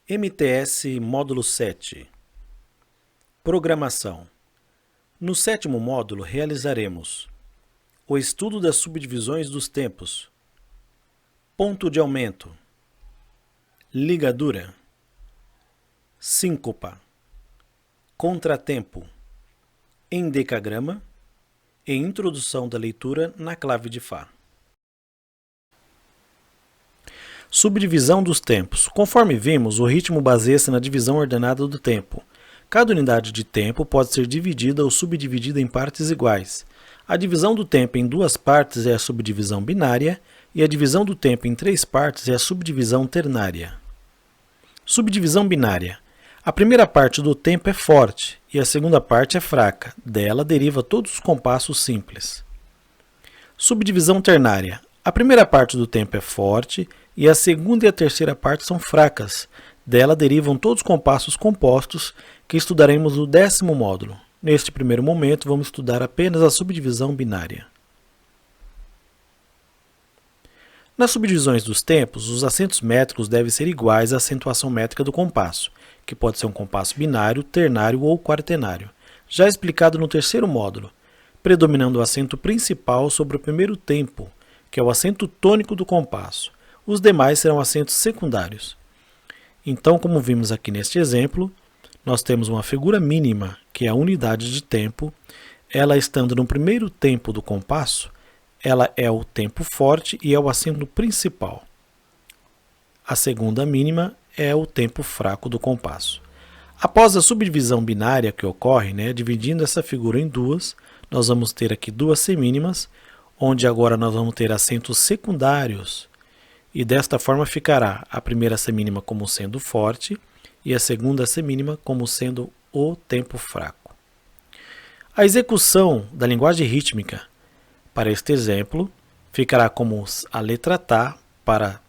MTS Módulo 7 Programação. No sétimo módulo realizaremos o estudo das subdivisões dos tempos, ponto de aumento, ligadura, síncopa, contratempo, endecagrama e introdução da leitura na clave de Fá. Subdivisão dos tempos. Conforme vimos, o ritmo baseia-se na divisão ordenada do tempo. Cada unidade de tempo pode ser dividida ou subdividida em partes iguais. A divisão do tempo em duas partes é a subdivisão binária e a divisão do tempo em três partes é a subdivisão ternária. Subdivisão binária. A primeira parte do tempo é forte e a segunda parte é fraca. Dela deriva todos os compassos simples. Subdivisão ternária. A primeira parte do tempo é forte e a segunda e a terceira parte são fracas. Dela derivam todos os compassos compostos que estudaremos no 10º módulo. Neste primeiro momento, vamos estudar apenas a subdivisão binária. Nas subdivisões dos tempos, os acentos métricos devem ser iguais à acentuação métrica do compasso, que pode ser um compasso binário, ternário ou quaternário, já explicado no 3º módulo, predominando o acento principal sobre o primeiro tempo, que é o acento tônico do compasso. Os demais serão acentos secundários. Então, como vimos aqui neste exemplo, nós temos uma figura mínima, que é a unidade de tempo. Ela estando no primeiro tempo do compasso, ela é o tempo forte e é o acento principal. A segunda mínima é o tempo fraco do compasso. Após a subdivisão binária que ocorre, dividindo essa figura em duas, nós vamos ter aqui duas semínimas, onde agora nós vamos ter acentos secundários. E desta forma ficará a primeira semínima como sendo forte e a segunda semínima como sendo o tempo fraco. A execução da linguagem rítmica para este exemplo ficará como a letra Tá para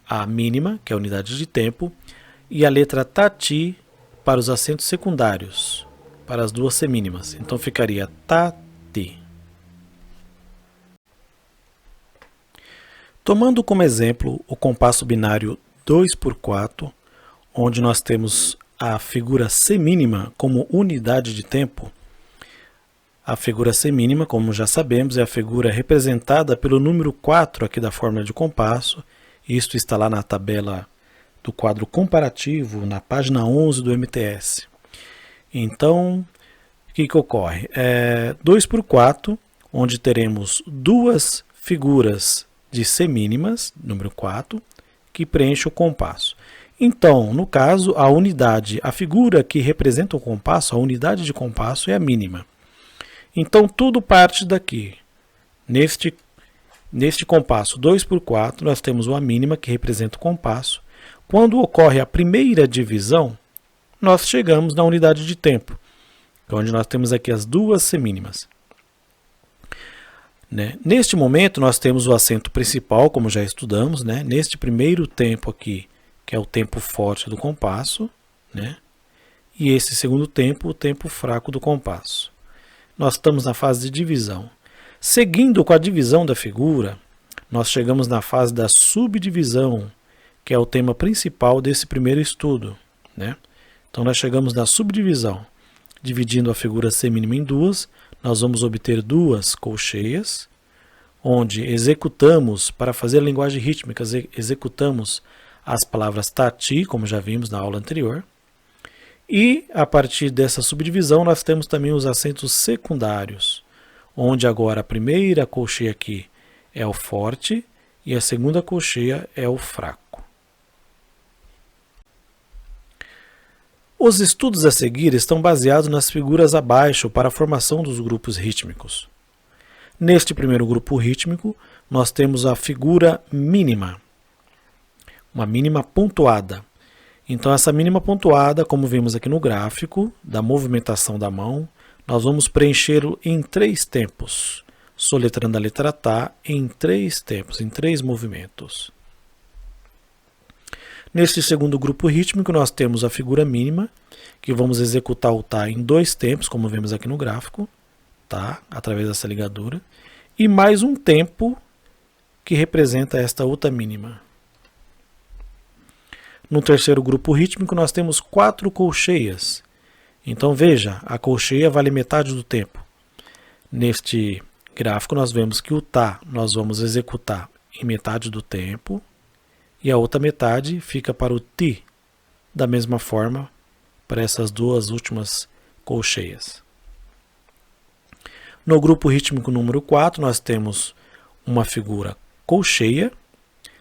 a mínima, que é a unidade de tempo, e a letra Tati para os acentos secundários, para as duas semínimas. Então ficaria Tati. Tomando como exemplo o compasso binário 2/4, onde nós temos a figura semínima como unidade de tempo, a figura semínima, como já sabemos, é a figura representada pelo número 4 aqui da fórmula de compasso. Isto está lá na tabela do quadro comparativo, na página 11 do MTS. Então, o que ocorre? 2/4, onde teremos duas figuras de semínimas, número 4, que preenche o compasso. Então, no caso, a figura que representa o compasso, a unidade de compasso é a mínima. Então, tudo parte daqui. Neste compasso 2/4, nós temos uma mínima que representa o compasso. Quando ocorre a primeira divisão, nós chegamos na unidade de tempo, onde nós temos aqui as duas semínimas. Neste momento, nós temos o acento principal, como já estudamos, neste primeiro tempo aqui, que é o tempo forte do compasso, e esse segundo tempo, o tempo fraco do compasso. Nós estamos na fase de divisão. Seguindo com a divisão da figura, nós chegamos na fase da subdivisão, que é o tema principal desse primeiro estudo. Então, nós chegamos na subdivisão. Dividindo a figura semínima em duas, nós vamos obter duas colcheias, onde executamos, para fazer a linguagem rítmica, executamos as palavras Tati, como já vimos na aula anterior. E, a partir dessa subdivisão, nós temos também os acentos secundários, onde agora a primeira colcheia aqui é o forte e a segunda colcheia é o fraco. Os estudos a seguir estão baseados nas figuras abaixo para a formação dos grupos rítmicos. Neste primeiro grupo rítmico, nós temos a figura mínima, uma mínima pontuada. Então, essa mínima pontuada, como vimos aqui no gráfico da movimentação da mão, nós vamos preenchê-lo em 3 tempos, soletrando a letra Tá em 3 tempos, em 3 movimentos. Neste segundo grupo rítmico, nós temos a figura mínima, que vamos executar o Tá em 2 tempos, como vemos aqui no gráfico, tá? Através dessa ligadura, e mais um tempo que representa esta outra mínima. No terceiro grupo rítmico, nós temos 4 colcheias. Então, veja, a colcheia vale metade do tempo. Neste gráfico, nós vemos que o tá nós vamos executar em metade do tempo e a outra metade fica para o ti, da mesma forma para essas duas últimas colcheias. No grupo rítmico número 4, nós temos uma figura colcheia,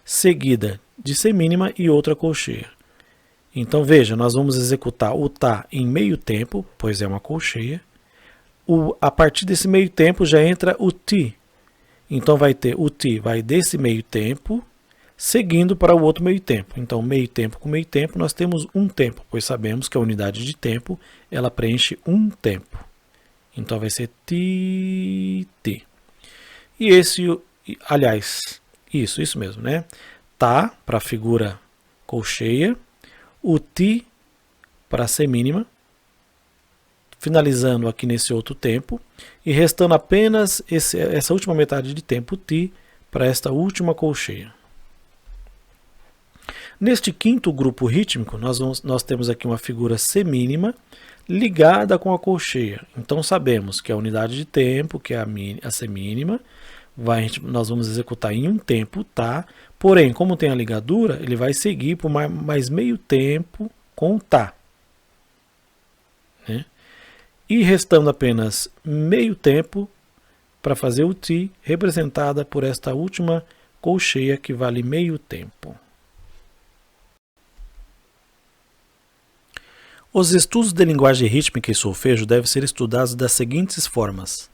seguida de semínima e outra colcheia. Então veja, nós vamos executar o tá em meio tempo, pois é uma colcheia. A partir desse meio tempo já entra o ti. Então vai ter o ti, vai desse meio tempo, seguindo para o outro meio tempo. Então meio tempo com meio tempo nós temos um tempo, pois sabemos que a unidade de tempo ela preenche um tempo. Então vai ser ti, ti. E esse, aliás, isso mesmo, né? Tá para a figura colcheia, o ti para a semínima, finalizando aqui nesse outro tempo, e restando apenas essa última metade de tempo ti para esta última colcheia. Neste quinto grupo rítmico, nós temos aqui uma figura semínima ligada com a colcheia. Então sabemos que a unidade de tempo, que é a semínima, nós vamos executar em um tempo, tá? Porém, como tem a ligadura, ele vai seguir por mais meio tempo com o tá. Né? E restando apenas meio tempo para fazer o ti, representada por esta última colcheia que vale meio tempo. Os estudos de linguagem rítmica e solfejo devem ser estudados das seguintes formas.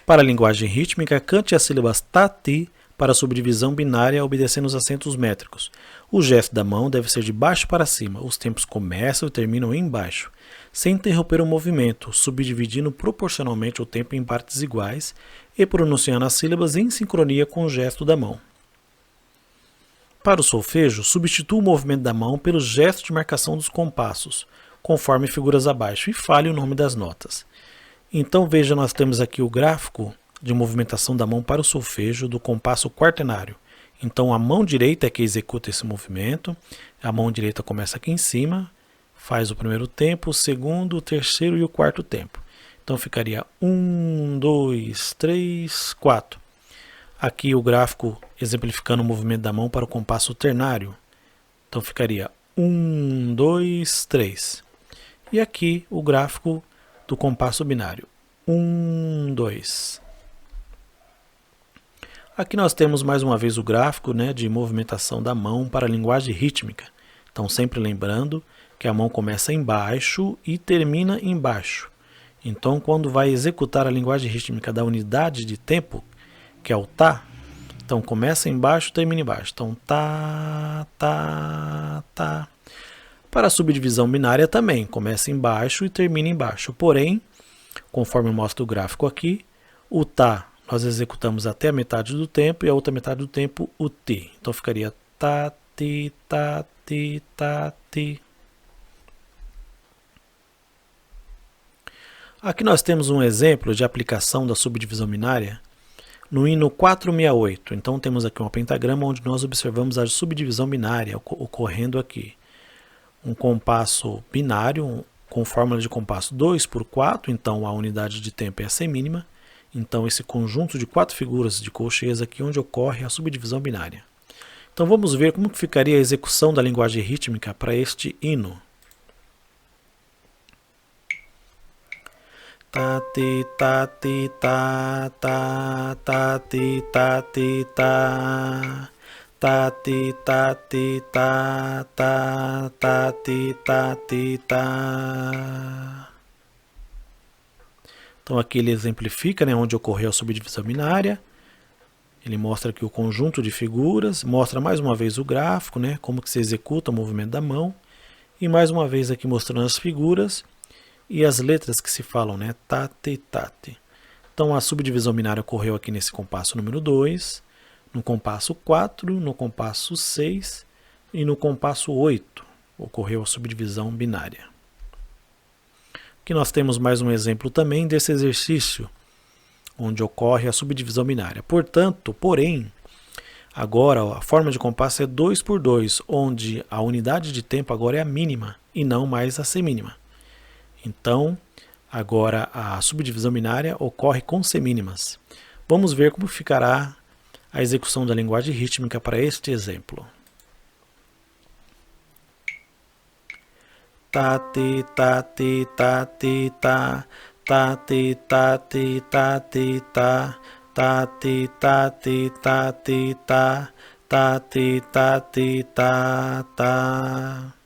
Para a linguagem rítmica, cante as sílabas tá, ti para a subdivisão binária obedecendo os acentos métricos. O gesto da mão deve ser de baixo para cima. Os tempos começam e terminam em baixo, sem interromper o movimento, subdividindo proporcionalmente o tempo em partes iguais e pronunciando as sílabas em sincronia com o gesto da mão. Para o solfejo, substitua o movimento da mão pelo gesto de marcação dos compassos, conforme figuras abaixo, e fale o nome das notas. Então veja, nós temos aqui o gráfico de movimentação da mão para o solfejo do compasso quaternário. Então a mão direita é que executa esse movimento, a mão direita começa aqui em cima, faz o primeiro tempo, o segundo, o terceiro e o quarto tempo. Então ficaria 1, 2, 3, 4. Aqui o gráfico exemplificando o movimento da mão para o compasso ternário. Então ficaria 1, 2, 3. E aqui o gráfico do compasso binário. 1, 2. Aqui nós temos mais uma vez o gráfico, né, de movimentação da mão para a linguagem rítmica. Então sempre lembrando que a mão começa embaixo e termina embaixo. Então quando vai executar a linguagem rítmica da unidade de tempo, que é o tá, então começa embaixo, termina embaixo. Então tá, tá, tá. Para a subdivisão binária também, começa embaixo e termina embaixo. Porém, conforme mostra o gráfico aqui, o tá nós executamos até a metade do tempo e a outra metade do tempo o ti. Então ficaria tá, ti, tá, ti, tá, ti. Aqui nós temos um exemplo de aplicação da subdivisão binária no hino 468. Então temos aqui um pentagrama onde nós observamos a subdivisão binária ocorrendo aqui. Um compasso binário com fórmula de compasso 2 por 4, então a unidade de tempo é a semínima. Então esse conjunto de 4 figuras de colcheias aqui onde ocorre a subdivisão binária. Então vamos ver como que ficaria a execução da linguagem rítmica para este hino. Ta ti ta ti ta ta ta ti ta ti ta ta ti ta ti ta ta ta ti ta ti ta. Então aqui ele exemplifica, né, onde ocorreu a subdivisão binária. Ele mostra aqui o conjunto de figuras, mostra mais uma vez o gráfico, né, como que se executa o movimento da mão, e mais uma vez aqui mostrando as figuras e as letras que se falam, né? Tate, tate. Então a subdivisão binária ocorreu aqui nesse compasso número 2, no compasso 4, no compasso 6 e no compasso 8 ocorreu a subdivisão binária. Aqui nós temos mais um exemplo também desse exercício, onde ocorre a subdivisão binária. Portanto, porém, Agora, ó, a forma de compasso é 2 por 2, onde a unidade de tempo agora é a mínima e não mais a semínima. Então, agora a subdivisão binária ocorre com semínimas. Vamos ver como ficará a execução da linguagem rítmica para este exemplo. Ta te ta te ta te ta ta te ta te ta te ta ta te ta te ta te ta ta te ta te ta ta